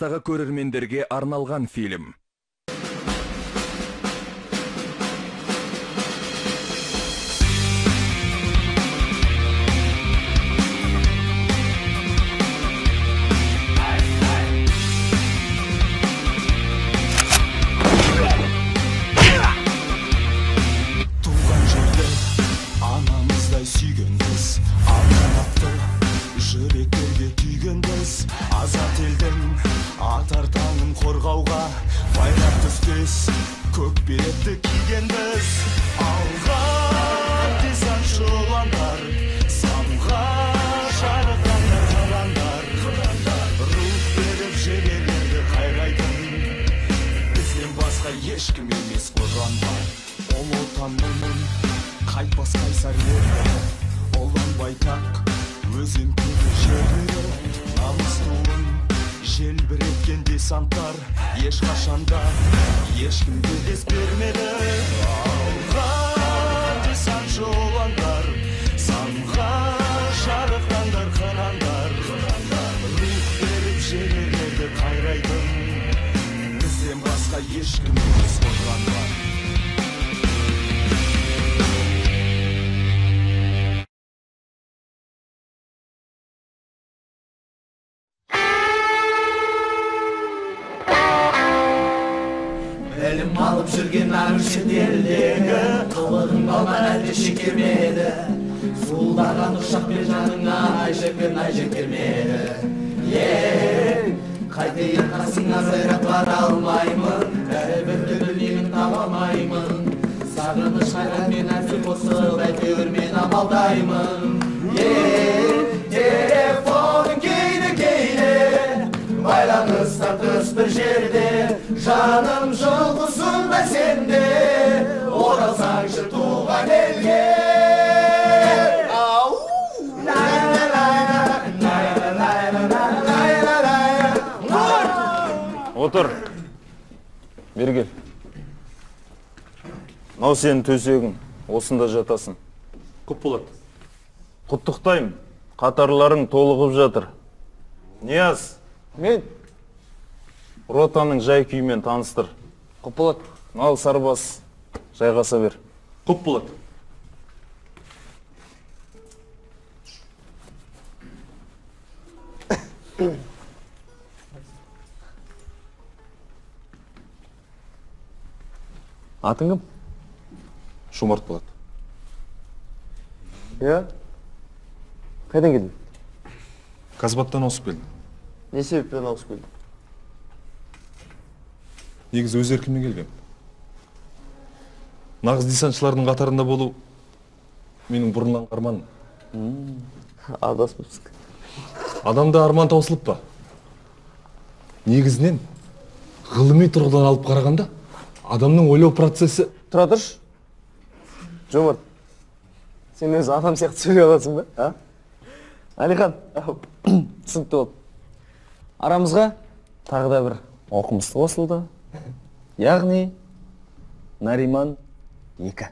жастағы көрермендерге арналған фильм. Туған жерді анамыздай сүйгенбіз, аманатты жүректерге түйгенбіз. Азат елдің атар таңын қорғауға байрақ түстес көк беретті кигенбіз. Алға десаншы ұландар, самға жарыққандар қырандар, рух беріп жебелерді қайрайтын, бізден басқа ешкім емес қорған бар. Ол отанның қайтпас қайсар ерлері, олан байтақ өзен көгі жерлері, намыс туын желбіреткен десанттар ешқашанда ешкімге дес бермеді. Алға десантшы ұландар, самға жарықтандар қырандар, рух беріп жебелерді қайрайтын, бізден басқа ешкім емес қорған бар. Білім алып жүрген арым шетелдегі, қылығың балдан әлде шекермеді. Суылдаған ұшақпен жаныңа ай жекермеді. Қайтейін қасыңа сайрап бара алмаймын, бәрібір білмеймін таба алмаймын. Сағыныш қайратмен әзіл қосып әйтеуір мен амалдаймын. Телефоның кейде байланыс тартыс бір жерде, жаным жұлқысында сенде, оралсаңшы туған елге. Отыр, бері кел. Мынау сенің төсегің, осында жатасың. Көп болады. Құттықтаймын, қатарларың толығып жатыр. Нияз, Мен? ротаның жай күйімен таныстыр. Көп болады. Ал сарбас, жайғаса бер. Көп болады. Атың кім? Шумарт болады. Қайдан келдің? Казбаттан ауысып келдім. Не себеппен ауысып келдің? Негізі өз еркіммен келгем. Нағыз десантшылардың қатарында болу менің бұрыннан арманым. Адаспыпсың. Адамда арман таусылып па? Негізінен ғылыми тұрғыдан алып қарағанда адамның ойлау процесі... Тұра тұршы. Жомарт, сен өзі адам сияқты сөйлей аласың ба? Әлихан, түсінікті болды. Арамызға тағы да бір оқымысты қосылды. Яғни Нариман 2.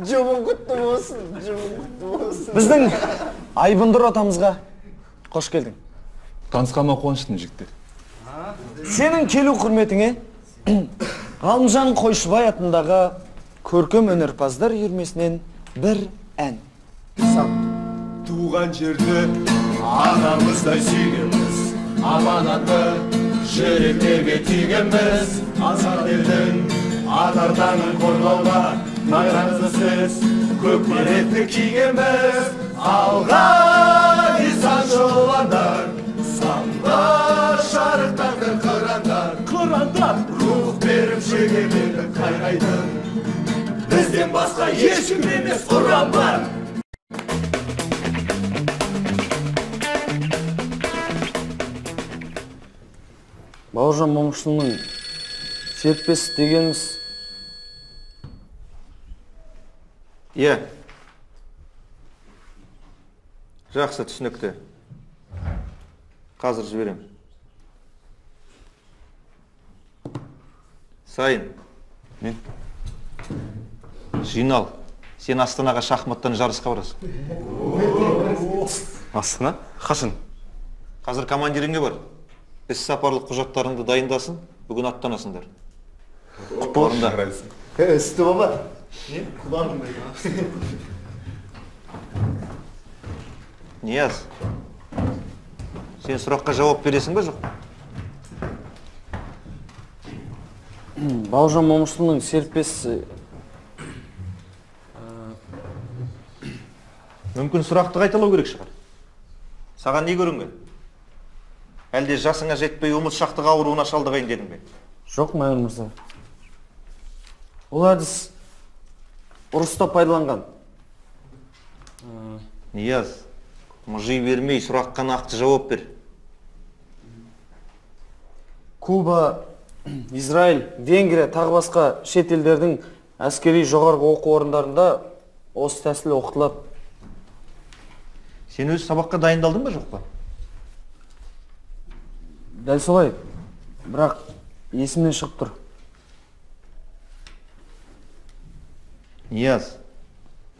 Жомын құтты болсын. Біздің Айбынды ротамызға қош келдің. Танысқаныма қуаныштымын жігіттер. Сенің келу құрметіңе Ғалымжан Қойшыбай атындағы көркем өнерпаздар үйірмесінен бір ән. Туған жерді анамыздай сүйгенбіз, аманатты жүректерге түйгенбіз. Азат елдің атар таңын қорғауға байрақты сөз көк беретті кигенбіз. Алға десантшы ұландар, самға жарықтандар қырандар, рух беріп жегелерді қайрайтын, бізден басқа ешкім емес құран бар. Бауыржан Момышұлының серпес дегеніміз. Жақсы, түсінікті. Қазір жіберем. Сайын. Мен? Жинал. Сен Астанаға шахматтан жарысқа барасың. Астана? Қашан? Қазір командиріңе бар. Іс сапарлық құжаттарыңды дайындасын, бүгін аттанасыңдар. Орында. Үсті баба. Не? Құланым дейді. Нияз, сен сұраққа жауап бересің ба жоқ? Бауыржан Момышұлының серпесі... Мүмкін сұрақты қайталау керек шығар. Саған не көрінген? Әлде жасыңа жетпей ұмытшақтық ауруына шалдығайын дедің бе? Жоқ, майор мырза. Ол әдіс ұрыста пайдаланған. Нияз, мұжи бермей сұраққа нақты жауап бер. Куба, Израиль, Венгрия, тағы басқа шет елдердің әскери жоғарғы оқу орындарында осы тәсіл оқытылады. Сен өз сабаққа дайындалдың ба жоқ па? Дәл солай, бірақ есімнен шығып тұр. Нияз,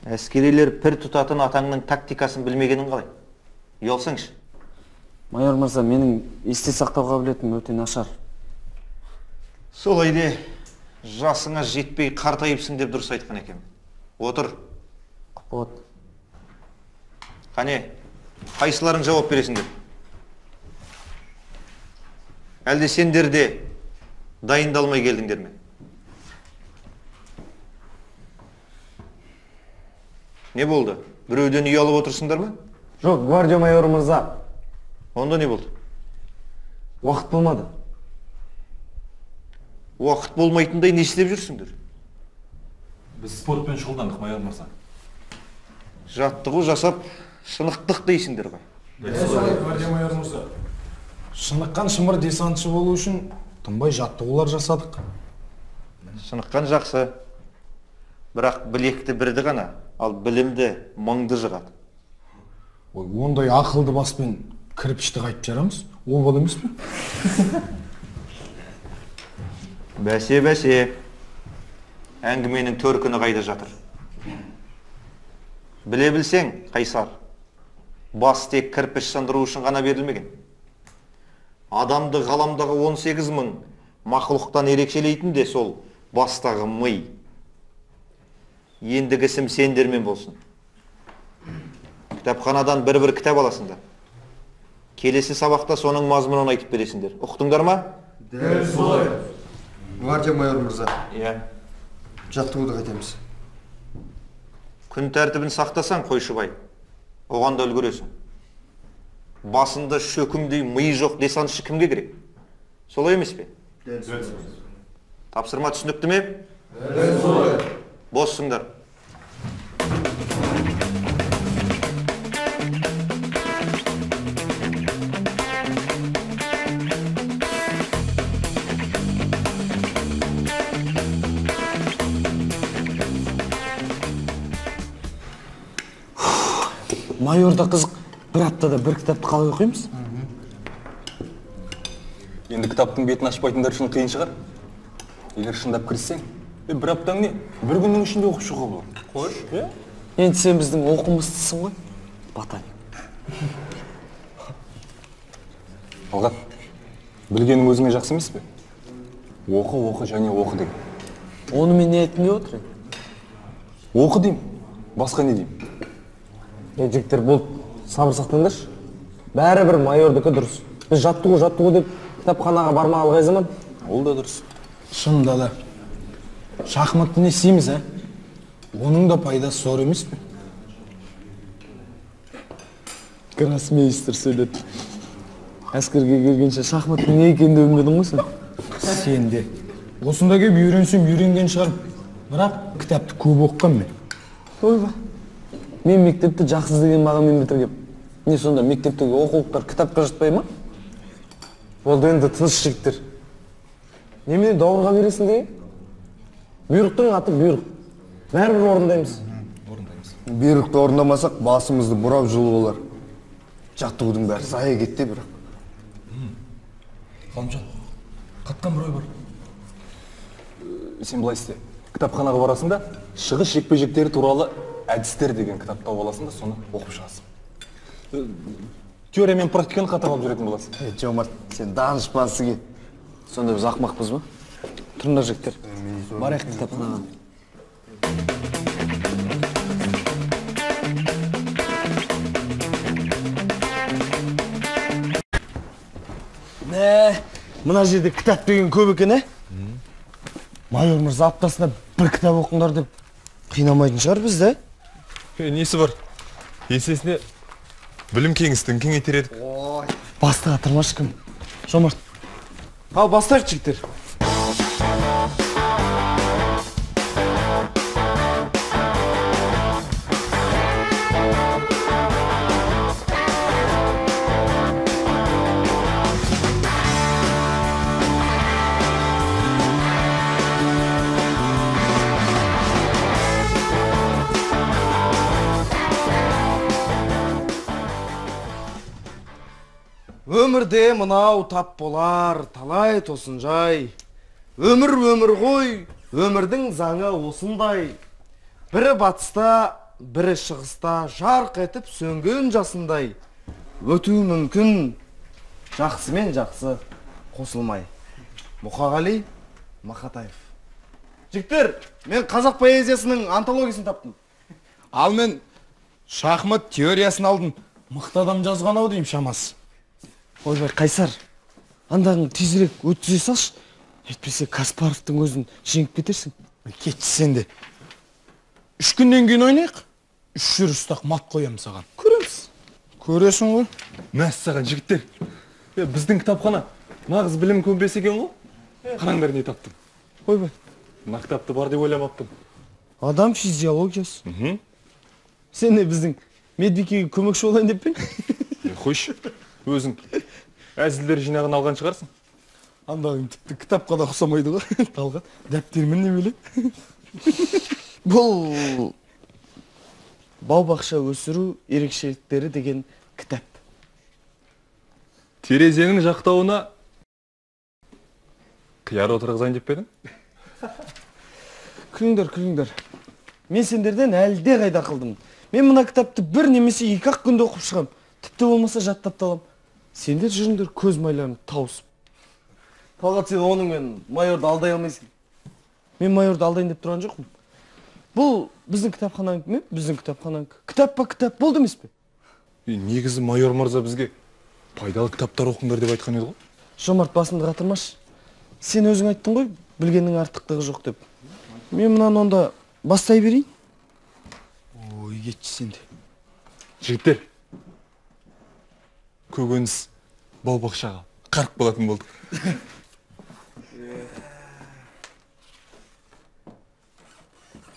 әскерилер пір тұтатын атаңның тактикасын білмегенін қалай? Ұялсаңшы. Майор мырза, менің есте сақтау қабілетім өте нашар. Солай де, жасыңа жетпей қартайыпсың деп дұрыс айтқан екен. Отыр. Вот. Қане, қайсыларың жауап бересіңдер? Әлде сендер де дайындалмай келдіңдер ме? Не болды? Біреуден ұялып отырсыңдар ма? Жоқ, гвардия майоры мырза. Онда не болды? Уақыт болмады. Уақыт болмайтындай не істеп жүрсіңдер? Біз спортпен шұғылдандық, майор мырза. Жаттығу жасап, шынықтық дейсіңдер ғой. Гвардия майор мырза. Шыныққан шымыр десантшы болу үшін тынбай жаттығулар жасадық. Шыныққан жақсы. Бірақ білекті бірді ғана, ал білімді мыңды жығады. Ой, ондай ақылды баспен кірпішті қайтып жарамыз? Ол бол емес пе? Бәсе. Әңгіменің төркіні қайда жатыр? Біле білсең, Қайсар, бас тек кірпіш сындыру үшін ғана берілмеген. Адамды ғаламдағы 18 мың мақұлықтан ерекшелейтін де сол бастағы ми. Ендігі ісім сендермен болсын. Кітапханадан бір кітап аласыңдар. Келесі сабақта соның мазмұнын айтып бересіңдер. Ұқтыңдар ма? Дәл солай. Гвардия майор мырза. Иә. Жаттығуды қайтеміз. Күн тәртібін сақтасаң, Қойшыбай, оған да үлгересің. Басында шөкімдей миы жоқ десантшы кімге керек? Солай емес пе? Дәл солай. Тапсырма түсінікті ме? Дәл солай. Боссыңдар. Майорда қызық, бір аптада бір кітапты қалай оқимыз? Енді кітаптың бетін ашпайтындар үшін қиын шығар. Егер шындап кіріссең, бір аптаң не? Бір күннің ішінде оқып шығуға болады. Қойш, е? Енді сен біздің оқымыстысың ғой, ботаник. Алғат, білгенің өзіңе жақсы емес пе? Оқы және оқы деген. Оны мен не айтым деп отыр? Оқы деймін, басқа не деймін? Жігіттер, болып сабыр сақтаңдаршы. Бәрі бір майордікі дұрыс. Біз жаттығу деп кітапханаға бармағалы қай заман? Ол да дұрыс. Шынында да. Шахматты не істейміз, ә? Оның да пайдасы зор емес пе? Гроссмейстер сөйледі. Әскерге келгенше шахматтың не екенін де білмедің ғой сен? Сен де. Осында келіп үйренген шығарым. Бірақ кітапты көп оқыған мен. Ойба. Мен мектепті жақсы деген бағамен бітіргем. Не сонда мектептегі оқулықтар кітапқа жатпай ма? Болды енді тыныш жігіттер. Немене даурыға бересің деген? Бұйрықтың аты бұйрық. Бәрібір орындаймыз. Бұйрықты орындамасақ басымызды бұрап жылы болар. Жаттығудың бәрі зая кетті бірақ. Ғалымжан, қатқан бір ой бар. Сен былай істе. Кітапханаға барасың да, шығыс жекпе-жектері туралы әдістер деген кітап тауып аласың да, соны оқып шығасың. теория мен практиканы қатар алып жүретін боласың. Жомарт, сен данышпансың е. Сонда біз ақмақпыз ба? Тұрыңдар жігіттер. Барайық кітапханаға. Мына жерде кітап деген көп екен, ә? Майор мырза аптасына бір кітап оқыңдар деп қинамайтын шығар бізді, ә? Несі бар? Есесіне білім кеңістігін кеңейтер едік. Бастыға тұрмаш кім? Жомарт. Ал бастайық жігіттер. Өмірде мынау тап болар, талай тосын жай. Өмір ғой, өмірдің заңы осындай. Бірі батыста, бірі шығыста, жарқ етіп сөнген жасындай. Өту мүмкін, жақсы мен жақсы қосылмай. Мұқағали Мақатаев. Жігіттер, мен қазақ поэзиясының антологиясын таптым. Ал мен шахмат теориясын алдым. Мықты адам жазған ау деймін шамасы. Ойбай, Қайсар, андағың тезірек өткізе салшы. Етпесе Каспаровтың өзін жеңіп кетерсің. Кетші сен де. 3 күннен кейін ойнайық. 3 жүрістақ мат қоямын саған. Көреміз. Көресің ғой. Мәссаған жігіттер. Біздің кітапхана нағыз білім көмбесі екен ғой. Қараңдар не таптым. Ойбай. Мына кітапты бар деп ойламаппын. Адам физиологиясы. Сен не біздің медбикеге көмекші болайын деп пен? Қойшы, өзің әзілдер жинағын алған шығарсың. Андағың тіпті кітапқа да ұқсамайды ғой. Талғат, дәптермен не біле? Бұл бау-бақша өсіру ерекшеліктері деген кітап. Терезенің жақтауына қияр отырғызайын деп педің? Күліңдер. Мен сендерден әлде қайда қылдым. Мен мына кітапты бір немесе 2-ақ күнде оқып шығам. Тіпті болмаса жаттап талам. Сендер жүріңдер көз майларын тауысып. Талғат, сен оныңмен майорды алдай алмайсың. Мен майорды алдайын деп тұрған жоқпын. Бұл біздің кітапхананікі ме? Біздің кітапхананікі. Кітап па кітап болды емес пе? Негізі майор мырза бізге пайдалы кітаптар оқыңдар деп айтқан еді ғой. Жомарт, басымды қатырмаш. Сен өзің айттың ғой, білгеннің артықтығы жоқ деп. Мен мұнан онда бастай берейін. Ой, кетші сен де. Жігіттер, көкөніс бау-бақшаға қарық болатын болдық.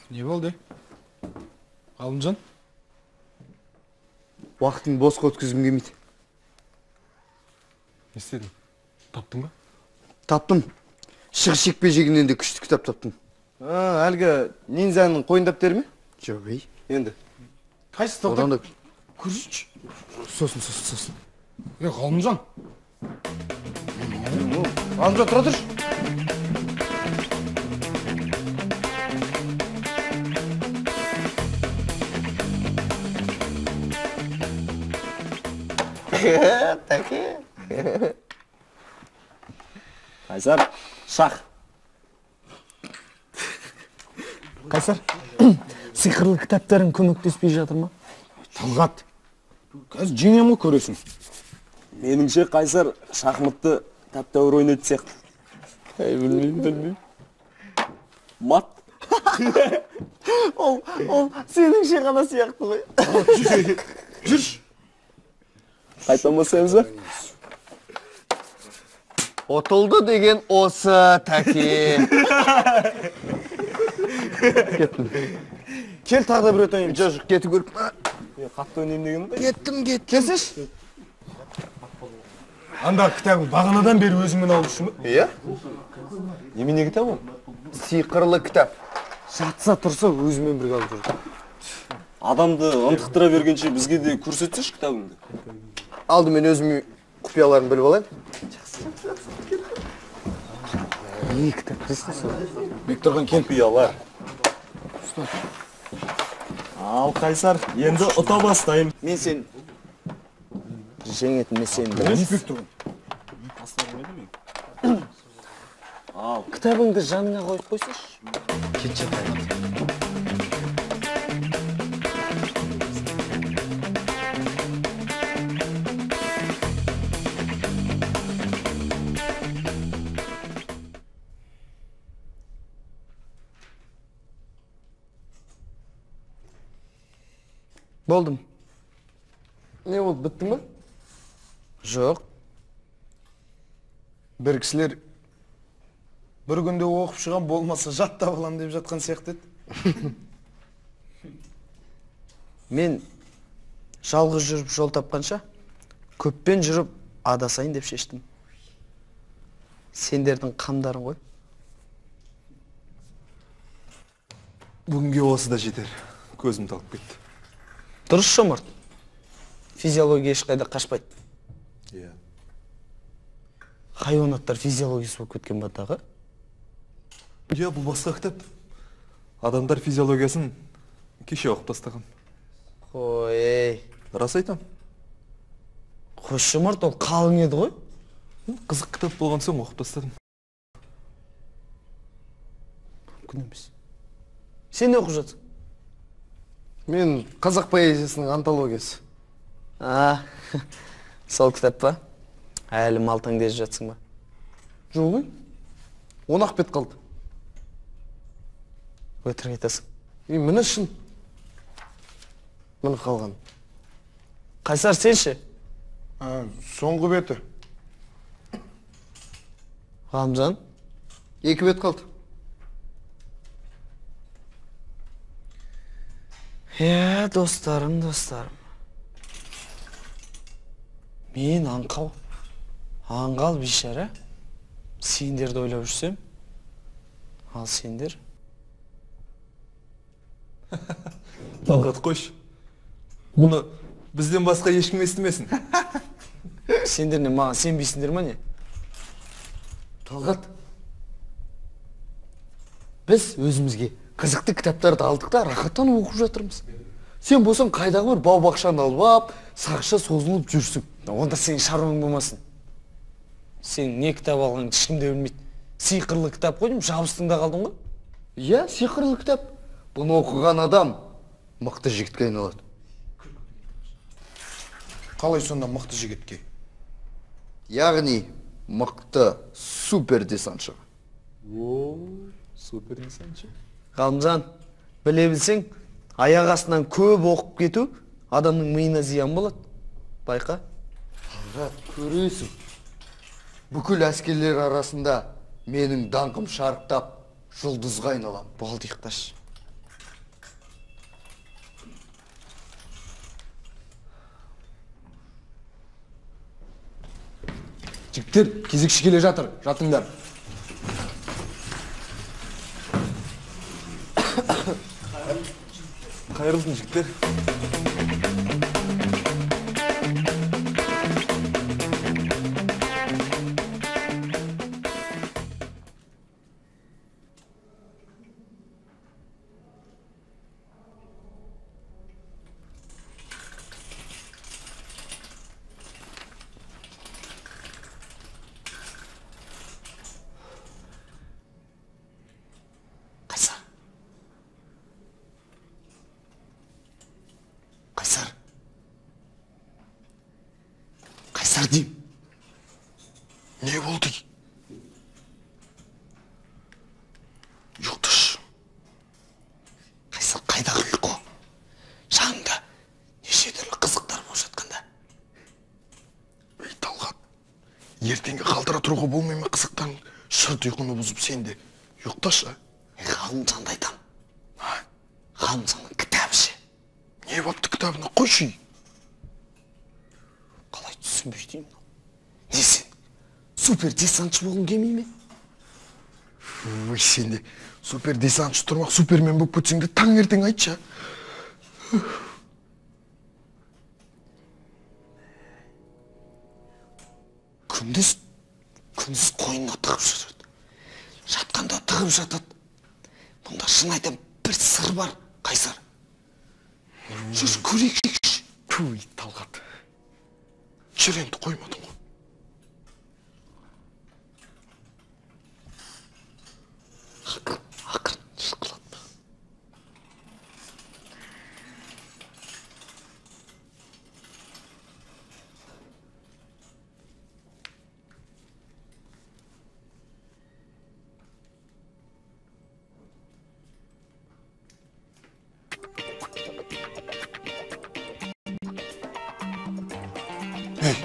Не болды? Ғалымжан? Уақытын босқа өткізгім келмейді. Не істедің? Таптың ба? Таптым. Шығыс жекпе-жегінен де күшті кітап таптым. Әлгі ниндзяның қойын-даптері ме? Жоқ, енді. Қайсы Одан тоқтап? да Көрсетші. Сосын. Ғалымжан. Ғалымжан, тұра тұршы. Қайсар, шах. Қайсар, сиқырлы кітаптарың көмектеспей жатыр ма? Талғат. Қазір жеңем ғой көресің. Меніңше Қайсар шахматты тәп-тәуір ойнайды сияқты. Білмеймін. Мат. Ол сеніңше ғана сияқты ғой. Жүрш. Қайтамасаймыз ба? Отылды деген осы, тәке. Кеттім. Кел тағы да бір өтейін. Жоқ, кеті көріп. Қатты ойнайым деген ба? Кеттім. Келсеш? Анда кітабы бағанадан бері өзіңмен алып үшін ба? Иә? Немене кітап ол? Сиқырлы кітап. Жатса тұрса өзімен бірге алып жүрді. Адамды ынтықтыра бергенше бізге де көрсетсеш кітабыңды. Алды, мен өзім құпияларын біліп алайын. Не кітап қайсысы? Бектұрған кен. Құпиялар. Ал Қайсар, енді ұта бастайым. Мен сен жеңетін меселімді емес. Кітабыңды жаныңа қойып қойсайшы. Кетші қайрат. Болдым. Не болды, бітті ма? Жоқ. Бір кісілер бір күнде оқып шығам, болмаса жаттап алам деп жатқан сияқты еді. Мен жалғыз жүріп жол тапқанша, көппен жүріп адасайын деп шештім. Сендердің қамдарың ғой. Бүгінге осы да жетер. Көзім талып кетті. Дұрыс шомырт. Физиология ешқайда қашпайды. Иә. Хайуанаттар физиологиясы болып кеткен ба тағы? Иә, бұл басқа кітап. Адамдар физиологиясын кеше оқып тастаған. Ой, Рас айтам. қош шомырт, ол қалың еді ғой. Қызық кітап болған соң оқып тастадым. Мүмкін емес. Сен не оқып жатсың? Мен қазақ поэзиясының антологиясы. Сол кітап па? Әлі малтаңды езіп жатсың ба? Жоқ, он ақ бет қалды. Өтірік айтасың. Міне шын. Міне қалған. Қайсар, сенші? Соңғы беті. Ғалымжан? 2 бет қалды. Достарым. Мен аңғал бейшара. Сендерді ойлап жүрсем, ал сендер? Талғат, қойш. Бұны бізден басқа ешкім естімесін. Сендер не, маған сенбейсіңдер ма не? Талғат, біз өзімізге қызықты кітаптарды алдық та рахаттан оқып жатырмыз. Сен болсаң қайдағы бір бау-бақшаны алып ап, сақша созылып жүрсің. Онда сенің шаруаң болмасын. Сен не кітап алғаныңды ешкім де білмейді. Сиқырлы кітап қойдым, жабыстың да қалдың ғой? Иә, сиқырлы кітап. Бұны оқыған адам мықты жігітке айналады. Қалай сонда мықты жігітке? Яғни мықты супер десантшы. Супер десантшы. Ғалымжан, біле білсең, аяқ астынан көп оқып кету адамның миына зиян болады. Байқа. Көресің. Бүкіл әскерлер арасында менің даңқым шарықтап, жұлдызға айналам. Болды, иқташ. Жігіттер, кезекші келе жатыр. Жатыңдар. Қайырлысың, жігіттер. Қайсар дейм. Не болды? Юлдаш. Қайсар қайдағы ұйқы? Жаныңда неше түрлі қызықтар болып жатқанда. Ей Талғат, ертеңге қалдыра тұруға болмай ма қызықтарын? Шырт ұйқыны бұзып сен де ұйықташы. Ғалымжанды айтам. Ғалымжанның кітабы ше. Не бапты кітабына? Қойшы. Қалай түсінбей деймін? Не сен? Супер десантшы болғың келмей ме? Ой, сен де супер десантшы тұрмақ супермен болып кетсең де таң ертең айтшы. Күндіз қойнына тығып жүреді. Жатқанда тығып жатады. Мұнда шын айтам бір сыр бар, Қайсар. Жүр көрейікші. Туй, Талғат. Çirenді қоймадың ғой. Ақырын шыққылатма. Ей,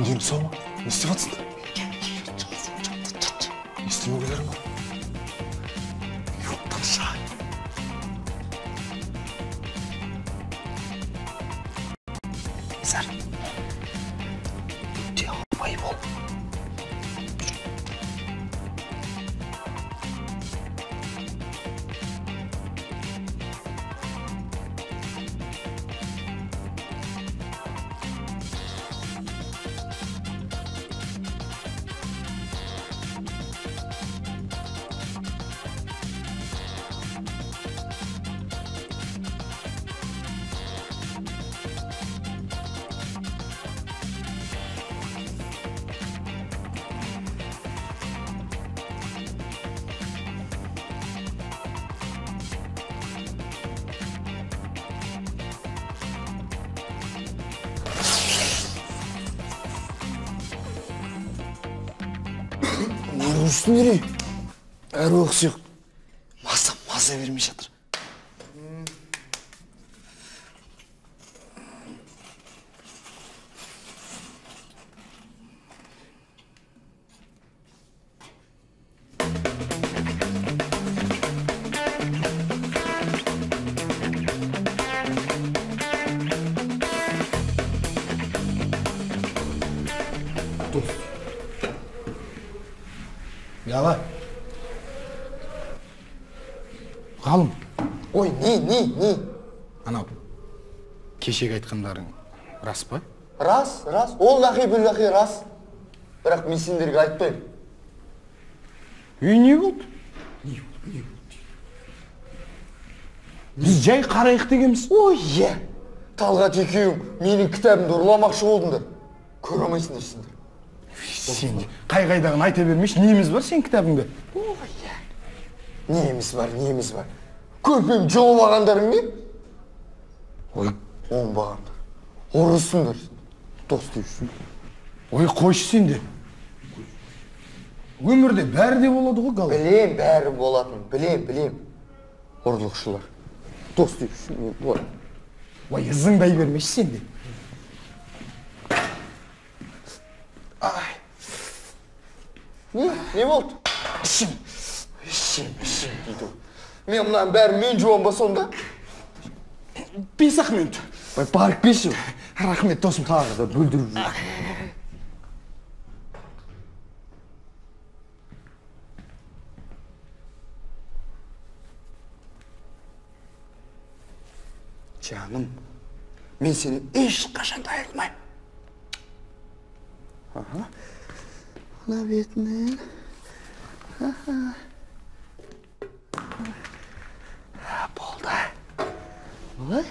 ден сау ма? Не істеп жатсыңдар? Не істемеулерің бар? Ұйықташы. Сәр, өте абай бол. Ұрыстың нере? Әрі оқсық. Маза бермей жатыр. Яла. Ғалым. Ой, не? Анау, кешегі айтқандарың рас па? Рас. Ол лақи рас. Бірақ мен сендерге айтпаймын. Не болды? Біз жай қарайық дегенбіз. Ой, Талғат екеуің менің кітабымды ұрламақшы болдыңдар. Көре алмайсыңдар сендер. Сен қай-қайдағын айта бермеш, неміз бар сен кітабыңда? Неміз бар. Көрпем жылымағандарың не? Ой, Оңбағандар. Ұрысыңдар. Дос дейсің. ой, қойшы сен де. Өмірде бәрі де болады ғой, Ғалым. Білем, бәрі болатын. Білем. Ұрлықшылар. Дос дейсің. Ой, ызыңдай бермеш сен де. Не болды? Ішім дейді. Мен мұнан бәрі мен жуан ба сонда? 5 минут. Ой, барып беші. Рахмет, досым. Тағы да бүлдіріп жүр. Жаным, мен сені ешқашан да айырылмаймын. Ана бетінен. Болды. Олай?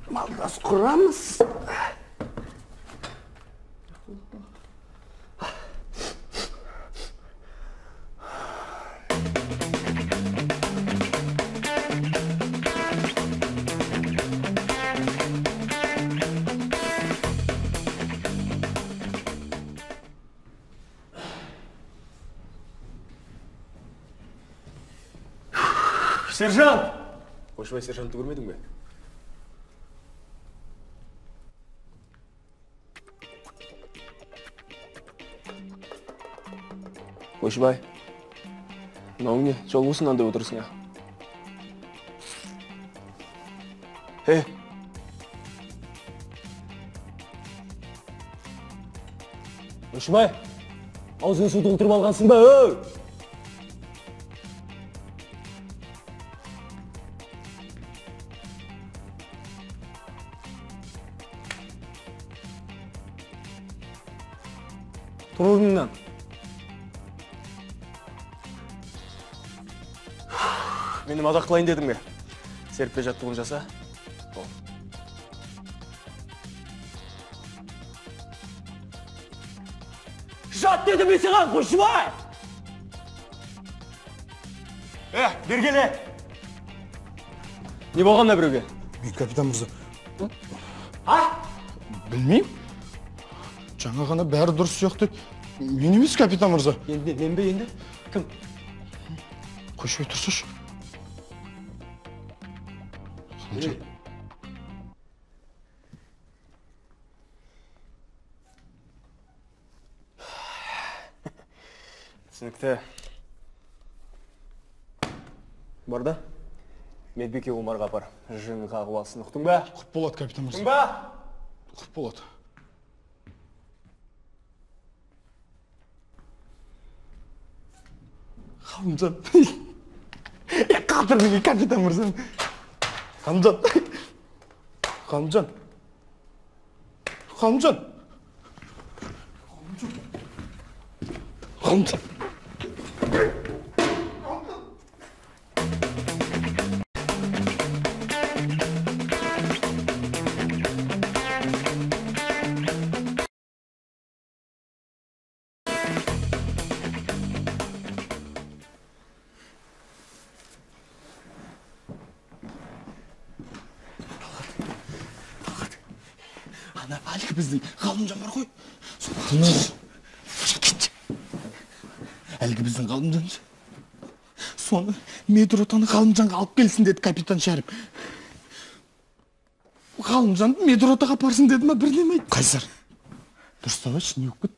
Малдас құрамыз. Сержант! Қойшыбай сержантты көрмедің бе? Қойшыбай, мынауың не? Жол осынан деп отырсың, Қойшыбай, аузыңа су толтырып алғансың ба, Тұр орныңнан. Мені мазақ қылайын дедің бе? Серіппе жаттығын жаса. Жат деді мен саған, Қойшыбай! Бергеле! Не болғанда біреуге? Капитан мырза. Білмеймін. Жаңа ғана бәрі дұрыс сияқты. Мен емес, капитан мырза. Енді, мен бе енді? Кім? Қойшыбай тұрсашы. Түсінікті. Барда? Медбике Омарға апар. Жыңы қағып алсын, ұқтың ба? Құп болады, капитан мырза. Ұқтың ба? Құп болады. Ғалымжан. Қатырдың, капитан мырза. Ғалымжан. Ғалымжан. Ғалымжан. Ғалымжан. Ана әлгі біздің Ғалымжан бар ғой. Әлгі біздің Ғалымжан. Соны метротаны Ғалымжанға алып келсін деді капитан Шәріп. Ғалымжанды метротаға апарсын деді ма, бірдеме айтты. Қайсар, дұрыстабайшы, не болып кетті?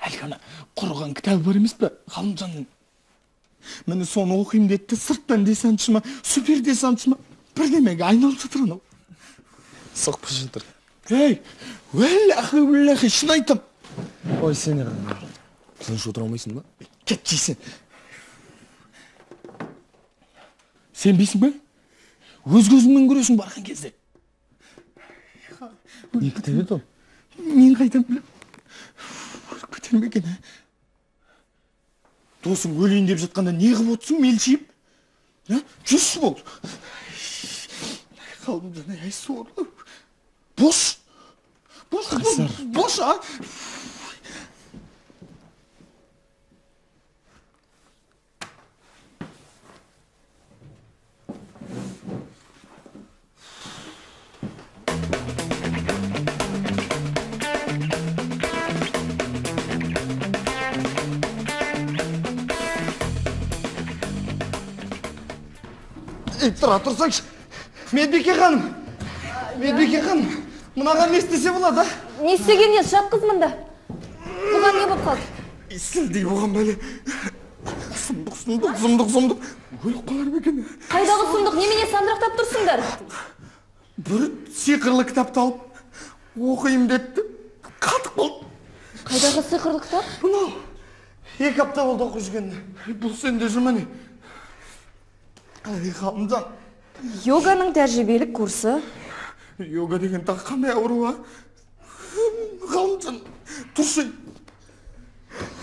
Әлгі ана құрыған кітабы бар емес пе, Ғалымжанның. Міне соны оқимын деді, сырттан десантшы ма, супер десантшы ма, бірдемеге айналып жатыр анау. Соқпы жатыр. Ей, уәлләхи, шын айтам. Ой, сені ғана. Тыныш отыра алмайсың ба? Кет жейсің. Сен бейсің ба? Өз көзіңмен көресің барған кезде. Не кітап еді ол? Мен қайдан білем. Көтермеген, ә? Досың өлейін деп жатқанда не қып отырсың, мелшиіп? Жүрші бол. Ғалымжан, ай сорлы. Бош. Бош, а? Тұра тұрсаңшы. Медбике ханым. Медбике ханым. Мынаған не істесе болады, а? Не істеген ес, жат қыз мұнда. Бұған не болып қалды? Сілдей болған бәле. Сұмдық. Өліп қалар ма екен? Қайдағы сұмдық, немене сандырақтап тұрсыңдар? Бір сиқырлы кітапты алып, оқиым деді. Қатық болды. Қайдағы сиқырлы кітап? Бұнау. 2 апта болды оқып жүргенде. Бұл сенде жүрме не? Ғалымжан. Йоганың тәжірибелік курсы. Йога деген тағы қандай ауру, а? Ғалымжан, тұршы.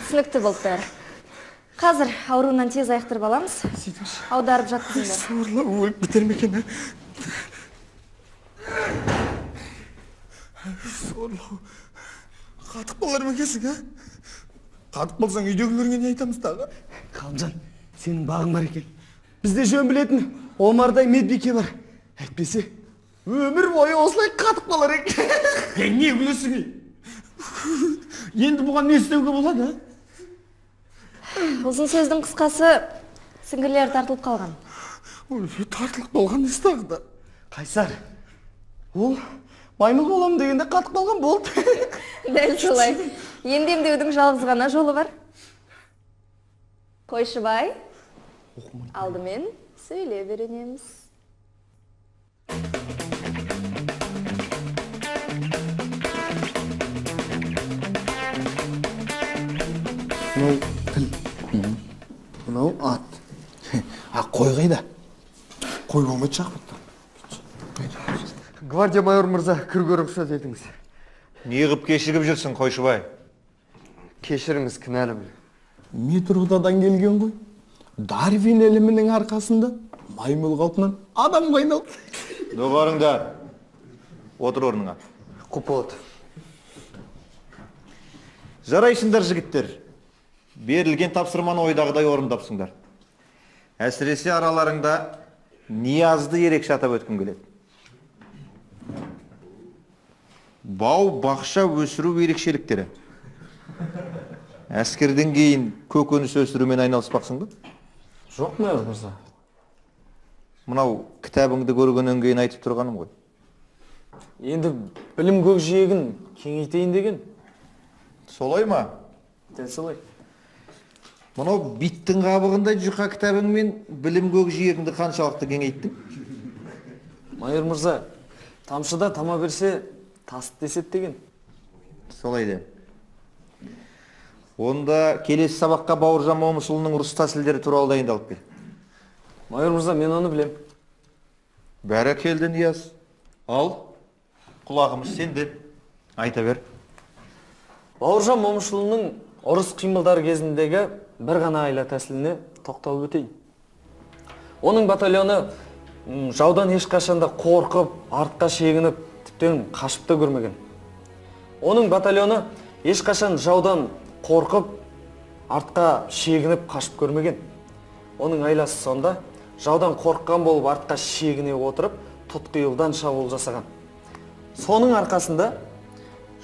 Түсінікті болды бәрі. Қазір ауруынан тез айықтырып аламыз. Аударып жатқызыңдар. Сорлы, өліп бітер ме екен, а? Сорлы. Қатық болар ма екенсің, а? Қатық болсаң үйдегілерге не айтамыз тағы? Ғалымжан, сенің бағың бар екен. Бізде жөн білетін Омардай медбике бар. Әйтпесе, өмір бойы осылай қатық болар екен. Не күлесің? Енді бұған не істеуге болады, а? Ұзын сөздің қысқасы, сіңгірлері тартылып қалған. Тартылып болған несі тағы да? Қайсар, ол маймыл болам дегенде қатық болған болды. Дәл солай. Енді емдеудің жалғыз ғана жолы бар. Қойшыбай, алдымен сөйлеп үйренеміз. Мынау тіл. Мынау ат. Қой қайда? Қой болмайды шақпытты. Гвардия майор мырза, кіруге рұқсат етіңіз. Не қып кешігіп жүрсің, Қойшыбай? Кешіріңіз, кінәлімін. Метродадан келген ғой. Дарвин ілімінің арқасында маймыл қалпынан адамға айналды. Доғарыңдар. Отыр орныңа. Құп болады. Жарайсыңдар жігіттер. Берілген тапсырманы ойдағыдай орындапсыңдар. Әсіресе араларыңда Ниязды ерекше атап өткім келеді. Бау бақша өсіру ерекшеліктері. Әскерден кейін көкөніс өсірумен айналыспақсың ба? Жоқ, майор мырза. Мынау кітабыңды көргеннен кейін айтып тұрғаным ғой. Енді білім көкжиегін кеңейтейін деген. Солай ма? Дәл солай. Мынау биттің қабығындай жұқа кітабыңмен білім көкжиегіңді қаншалықты кеңейттің? Майор мырза, тамшыда тама берсе, тасып десет деген. Солай де. Онда келесі сабаққа Бауыржан Момышұлының ұрыс тәсілдері туралы дайындалып кел. Майор мырза, мен оны білем. Бәрекелді, Нияз. Ал, құлағымыз сенде. Айта бер. Бауыржан Момышұлының ұрыс қимылдары кезіндегі бір ғана айла тәсіліне тоқталып өтейін. Оның батальоны жаудан ешқашанда қорқып, артқа шегініп, тіптен қашып та көрмеген. Оның батальоны ешқашан жаудан қорқып, артқа шегініп, қашып көрмеген. Оның айласы сонда жаудан қорыққан болып артқа шегіне отырып, тұтқиылдан шабуыл жасаған. Соның арқасында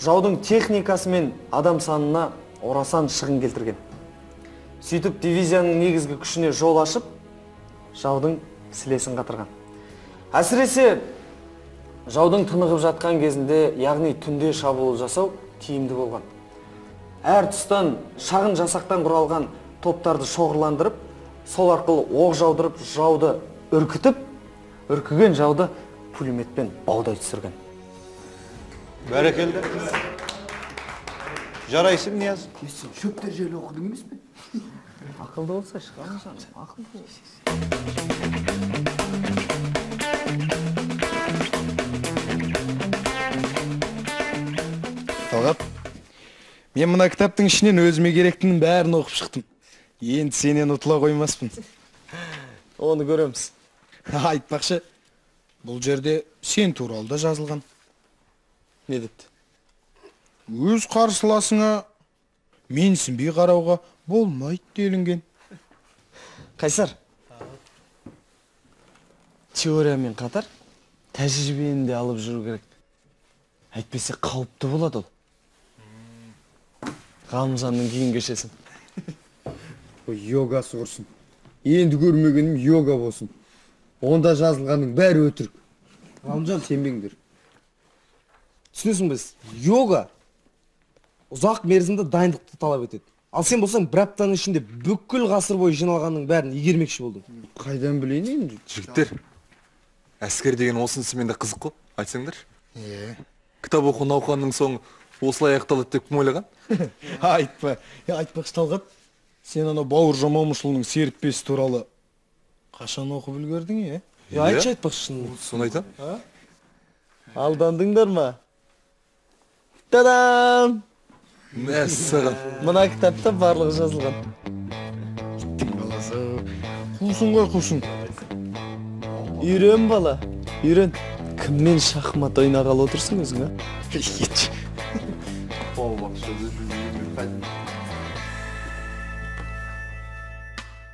жаудың техникасы мен адам санына орасан шығын келтірген. Сөйтіп дивизияның негізгі күшіне жол ашып, жаудың сілесін қатырған. Әсіресе жаудың тынығып жатқан кезінде, яғни түнде шабуыл жасау тиімді болған. Әр тұстан шағын жасақтан құралған топтарды шоғырландырып, сол арқылы оқ жаудырып, жауды үркітіп, үркіген жауды пулеметпен баудай түсірген. Бәрекелді. Жарайсың, Нияз. Шөптер жайлы оқыдың емес пе? Ақылды болса шығамын, ақылды болса. Талғат, мен мына кітаптың ішінен өзіме керектінің бәрін оқып шықтым. Енді сенен ұтыла қоймаспын. Оны көреміз. Айтпақшы, бұл жерде сен туралы да жазылған. Не депті? Өз қарсыласыңа менсінбей қарауға болмайды делінген. Қайсар, теориямен қатар тәжірибені де алып жүру керек. Әйтпесе қауіпті болады ол. Ғалымжанның кейін кешесін. Йогасы құрсын. Енді көрмегенім йога болсын. Онда жазылғанның бәрі өтірік. Ғалымжан, сенбеңдер. Түсінесің біз, йога ұзақ мерзімді дайындықты талап етеді. Ал сен болсаң, бір аптаның ішінде бүкіл ғасыр бойы жиналғанның бәрін игермекші болдың. Қайдан білейін енді? Жігіттер, әскер деген осынысымен де қызық қой, айтсаңдар. Кітап оқу науқанның соңы осылай аяқталады деп кім ойлаған? Айтпақшы Талғат, сен ана Бауыржан Момышұлының серіппесі туралы қашан оқып үлгердің, е? Айтпақшы шын. Соны айтам. Алдандыңдар ма? Тадам! Мәссаған. Мына кітапта барлығы жазылған. Иттің баласы. Құлсың ғой, құлсың. Үйрен бала, үйрен. Кіммен шахмат ойнағалы отырсың өзің, а? Кетші. Бау бақша